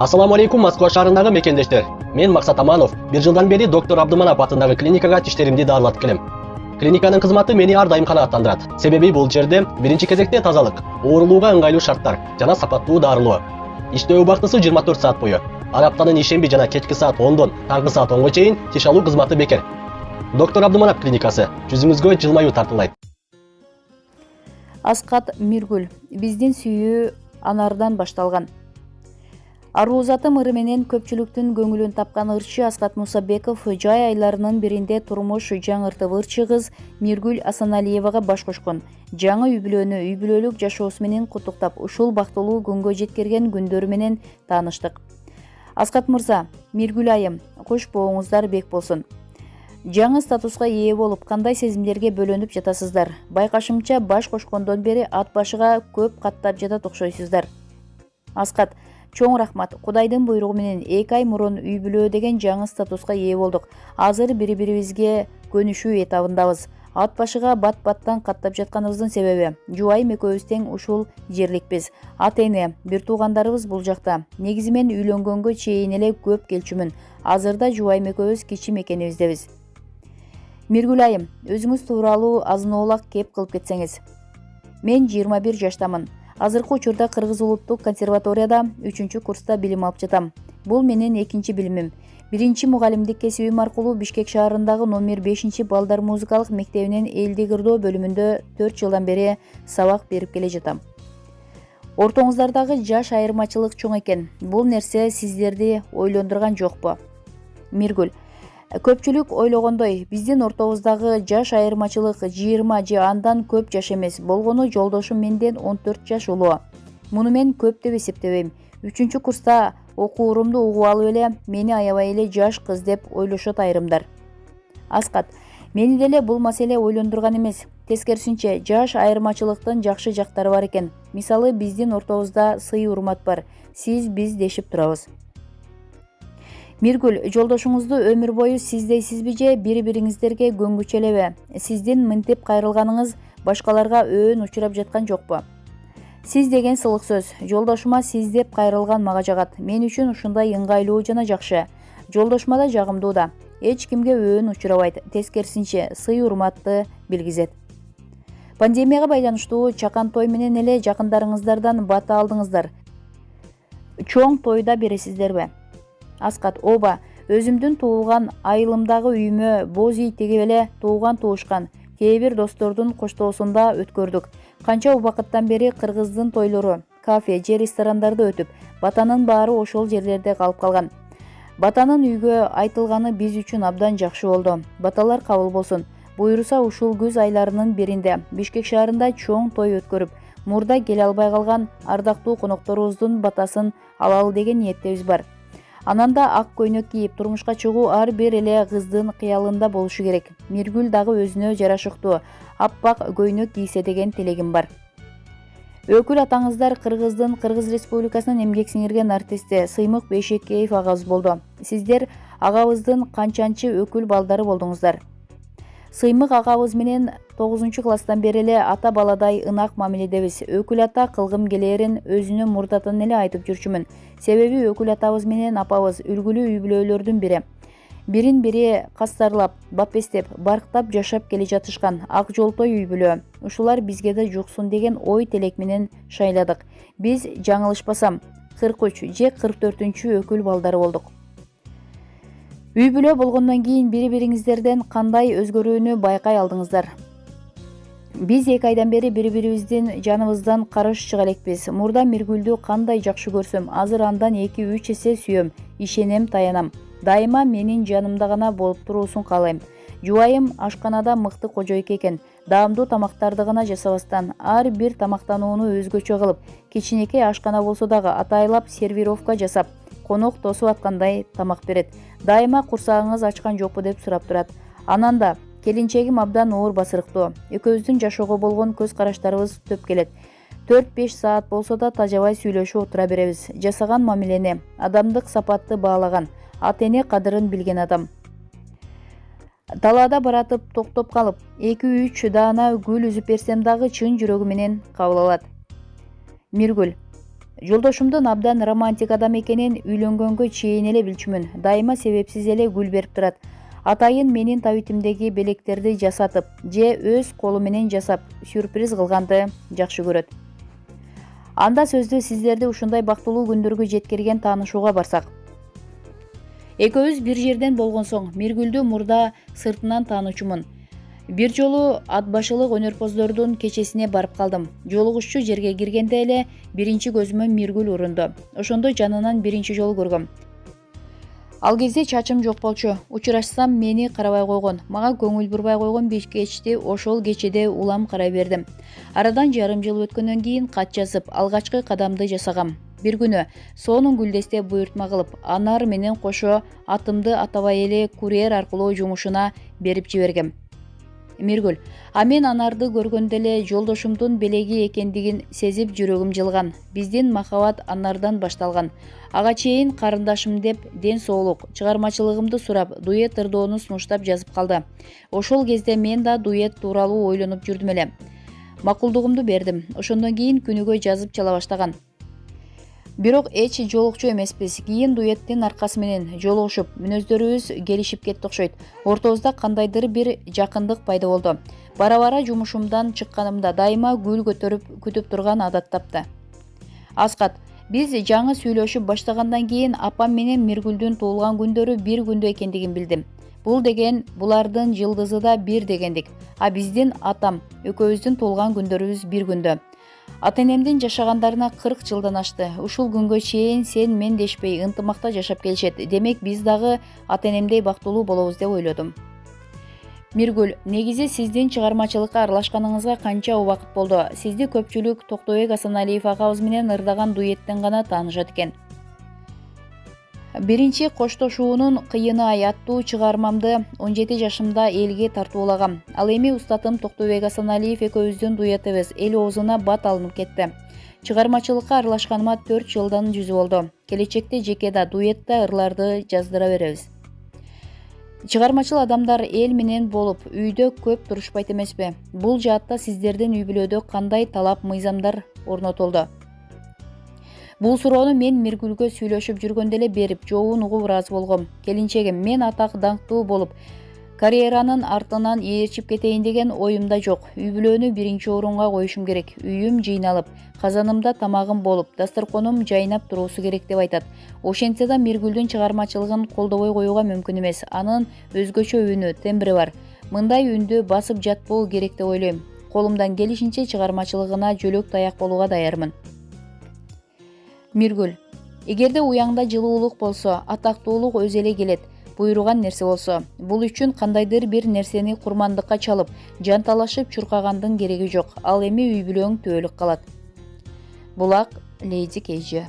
Ассаламу алейкум, Москва шаарындагы мекендештер. Мен Максат Аманов. Бир жылдан бери доктор Абдыманап атындагы клиникага тиштеримди дарылатып келем. Клиниканын кызматы мени ар дайым канааттандырат. Себеби бул жерде биринчи кезекте тазалык, оорулууга ыңгайлуу шарттар жана сапаттуу дарылоо. Иштөө убактысы 24 саат бою. Ар аптанын ишемби жана кечки саат 10дон таңкы саат 10го чейин тиш алуу кызматы бекер. Доктор Абдыманап клиникасы жүзүңүзгө жылмаюу тартуулайт. Аскат Миргүл, биздин сүйүү анардан башталган. Аруу затым ыры менен көпчүлүктүн көңүлүн тапкан ырчы Аскат Мусабеков жай айларынын биринде турмуш жаңыртып ырчы кыз Миргүл Асаналиевага баш кошкон. Жаңы үй бүлөлүк жашоосу менен куттуктап, ушул бактылуу күнгө жеткирген күндөрү менен тааныштык. Аскат мырза, Миргүл айым, кош бооңуздар бек болсун. Жаңы статуска ээ болуп, кандай сезимдерге бөлөнүп жатасыздар? Байкашымча баш кошкондон бери ат башыга көп каттап жатат окшойсуздар. Аскат, чоң рахмат. Кудайдын буйругу менен 2 ай мурун үй бүлө деген жаңы статуска ээ болдук. Азыр бири-бирибизге көнүшүү этабындабыз. Ат башыга бат-баттан каттап жатканыбыздын себеби жубайым экөөбүз тең ушул жерликпиз. Ата эне, бир туугандарыбыз бул жакта. Негизи мен үйлөнгөнгө чейин эле көп келчүмүн. Азырда жубайым экөөбүз кичи мекенибиздебиз. Миргүл айым, өзүңүз тууралуу азын-оолак кеп кылып кетсеңиз. Мен 21 жаштамын. Азыркы учурда Кыргыз улуттук консерваторияда 3-курста билим алып жатам. Бул менин 2-чи билимим. Биринчи мугалимдик кесибим аркылуу Бишкек шаарындагы номер 5 балдар музыкалык мектебинин элди кырдоо бөлүмүндө 4 жылдан бери сабак берип келе жатам. Ортоңуздардагы жаш айырмачылык чоң экен. Бул нерсе сиздерди ойлондурган жокпу? Миргүл, көпчүлүк ойлогондой, биздин ортобуздагы жаш айырмачылык 20 же андан көп жаш эмес. Болгону жолдошум менден 14 жаш улуу. Муну мен көп деп эсептебейм. 3-курста окуурумду угуп алып эле, мени аябай эле жаш кыз деп ойлошот айрымдар. Аскат, мени деле бул маселе ойлондурган эмес. Тескерисинче, жаш айырмачылыктын жакшы жактары бар экен. Мисалы, биздин ортобузда сый-урмат бар. Сиз биз дешип турабыз. Миргүл, жолдошуңузду өмүр бою сиз дейсизби же бири-бириңиздерге көнгүчү элеби? Сиздин мынтип кайрылганыңыз башкаларга өөн учурап жаткан жокпу? Сиз деген сылык сөз. Жолдошума сиз деп кайрылган мага жагат. Мен үчүн ушундай ыңгайлуу жана жакшы. Жолдошума да жагымдуу да. Эч кимге өөн учурабайт. Тескерисинче, сый-урматты билгизет. Пандемияга байланыштуу чакан той менен эле жакындарыңыздардан бата алдыңыздар. Чоң тойда бересиздерби? Аскат, ооба, өзүмдүн туулган айылымдагы үйүмө боз үй тегип эле тууган туушкан кээ бир достордун коштоосунда өткөрдүк. Канча убакыттан бери кыргыздын тойлору, кафе же ресторандарда өтүп, батанын баары ошол жерлерде калып калган. Батанын үйгө айтылганы биз үчүн абдан жакшы болду. Баталар кабыл болсун. Буйруса ушул күз айларынын биринде Бишкек шаарында чоң той өткөрүп, мурда келе албай калган ардактуу конокторубуздун батасын алалы деген ниеттебиз бар. Ананда ак көйнөк кийип турмушка чыгуу ар бир эле кыздын кыялында болушу керек. Миргүл дагы өзүнө жарашыктуу аппак көйнөк кийсе деген тилегим бар. Өкүл атаңыздар Кыргыздын Кыргыз Республикасынын эмгек сиңирген артисти Сыймык Бейшекеев агабыз болду. Сиздер агабыздын канчанчы өкүл балдары болдуңуздар. Сыймык агабыз менен 9-класстан бери эле ата баладай ынак мамиледебиз. Өкүл ата кылгым келээрин өзүнүн мурдатан эле айтып жүрчүмүн. Себеби өкүл атабыз менен апабыз үлгүлүү үй бүлөлөрдүн бири. Бирин бири кастарлап, бапестеп, барктап жашап келе жатышкан ак жолтой үй бүлө. Ушулар бизге да жуксун деген ой тилек менен шайладык. Биз жаңылышпасам 43 же 44 өкүл балдары болдук. Үй бүлө болгондон кийин бири-бириңиздерден кандай өзгөрүүнү байкай алдыңыздар? Биз 2 айдан бери бири-бирибиздин жаныбыздан карыш чыга элекпиз. Мурда Миргүлдү кандай жакшы көрсөм, азыр андан 2-3 эсе сүйөм, ишенем, таянам. Дайыма менин жанымда гана болуп туруусун каалайм. Жубайым ашканада мыкты кожойке экен. Даамдуу тамактарды гана жасабастан, ар бир тамактанууну өзгөчө кылып, кичинекей ашкана болсо дагы атайлап сервировка жасап, конок тосуп аткандай тамак берет. Дайыма курсагыңыз ачкан жокпу деп сурап турат. Анан да келинчегим абдан оор басырыктуу. Экөөбүздүн жашоого болгон көз караштарыбыз төп келет. 4-5 саат болсо да тажабай сүйлөшүп отура беребиз. Жасаган мамилени, адамдык сапатты баалаган, ата эне кадырын билген адам. Талаада баратып токтоп калып, 2-3 даана гүл үзүп берсем дагы чын жүрөгү менен кабыл алат. Миргүл, Жолдошумдун абдан романтик адам экенин үйлөнгөнгө чейин эле билчүмүн. Дайыма себепсиз эле гүл берип турат. Атайын менин табитимдеги белектерди жасатып же өз колу менен жасап сюрприз кылганды жакшы көрөт. Анда сөздү сиздерди ушундай бактылуу күндөргө жеткирген таанышууга барсак. Экөөбүз бир жерден болгон соң Миргүлдү мурда сыртынан таанучумун. Бир жолу ат башылык өнөрпоздордун кечесине барып калдым. Жолугушчу жерге киргенде эле биринчи көзүмө Миргүл урунду. Ошондо жанынан биринчи жолу көргөм. Ал кезде чачым жок болчу. Учурашсам мени карабай койгон. Мага көңүл бурбай койгон бишкечти ошол кечеде улам карай бердим. Арадан жарым жыл өткөндөн кийин кат жазып, алгачкы кадамды жасагам. Бир күнү сонун гүлдесте буйртма кылып, анар менен кошо атымды атабай эле курьер аркылуу жумушуна берип жибергем. Миргүл: а мен анарды көргөндө эле жолдошумдун белеги экендигин сезип жүрөгүм жылган. Биздин махабат анардан башталган. Ага чейин карындашым деп ден соолук, чыгармачылыгымды сурап, дуэт ырдоону сунуштап жазып калды. Ошол кезде мен да дуэт тууралуу ойлонуп жүрдүм эле. Макулдугумду бердим. Ошондон кийин күнүгө жазып чала баштаган. Бирок эч жолукчу эмеспиз. Кийин дуэттин аркасы менен жолугушуп, мүнөздөрүбүз келишип кетти окшойт. Ортобузда кандайдыр бир жакындык пайда болду. Бара-бара жумушумдан чыкканымда дайыма гүл көтөрүп күтүп турган адат тапты. Аскат: биз жаңы сүйлөшүп баштагандан кийин апам менен Миргүлдүн туулган күндөрү бир күндө экендигин билдим. Бул деген булардын жылдызы да бир дегендик. А биздин атам экөөбүздүн туулган күндөрүбүз бир күндө. Ата-энемдин жашагандарына 40 жылдан ашты. Ушул күнгө чейин сен мен дешпей ынтымакта жашап келишет. Демек биз дагы ата-энемдей бактылуу болобуз деп ойлодум. Миргүл: негизи сиздин чыгармачылыкка аралашканыңызга канча убакыт болду? Сизди көпчүлүк Токтобек Асаналиев агабыз менен ырдаган дуэттен гана таанышат экен. Биринчи коштошуунун кыйыны-ай аттуу чыгармамды 17 жашымда элге тартуулагам. Ал эми устатым Токтобек Асаналиев экөөбүздүн дуэтибиз эл оозуна бат алынып кетти. Чыгармачылыкка аралашканыма 4 жылдан жүзү болду. Келечекте жеке да дуэт да ырларды жаздыра беребиз. Чыгармачыл адамдар эл менен болуп, үйдө көп турушпайт эмеспи? Бул жаатта сиздердин үй бүлөдө кандай талап, мыйзамдар орнотулду? Бул суроону мен Миргүлгө сүйлөшүп жүргөндө эле берип, жообун угуп ыраазы болгом. Келинчегим, мен атак даңктуу болуп, карьеранын артынан ээрчип кетейин деген оюмда жок. Үй бүлөнү биринчи орунга коюшум керек. Үйүм жыйналып, казанымда тамагым болуп, дасторконум жайнап туруусу керек деп айтат. Ошентсе да Миргүлдүн чыгармачылыгын колдобой коюуга мүмкүн эмес. Анын өзгөчө үнү, тембри бар. Мындай үндү басып жатпоо керек деп ойлойм. Колумдан келишинче чыгармачылыгына жөлөк таяк болууга даярмын. Миргүл: эгерде уяңда жылуулук болсо, атактуулук өзү эле келет. Буйруган нерсе болсо, бул үчүн кандайдыр бир нерсени курмандыкка чалып, жанталашып чуркагандын кереги жок. Ал эми үй бүлөң түбөлүк калат. Булак, Леди Кейджи.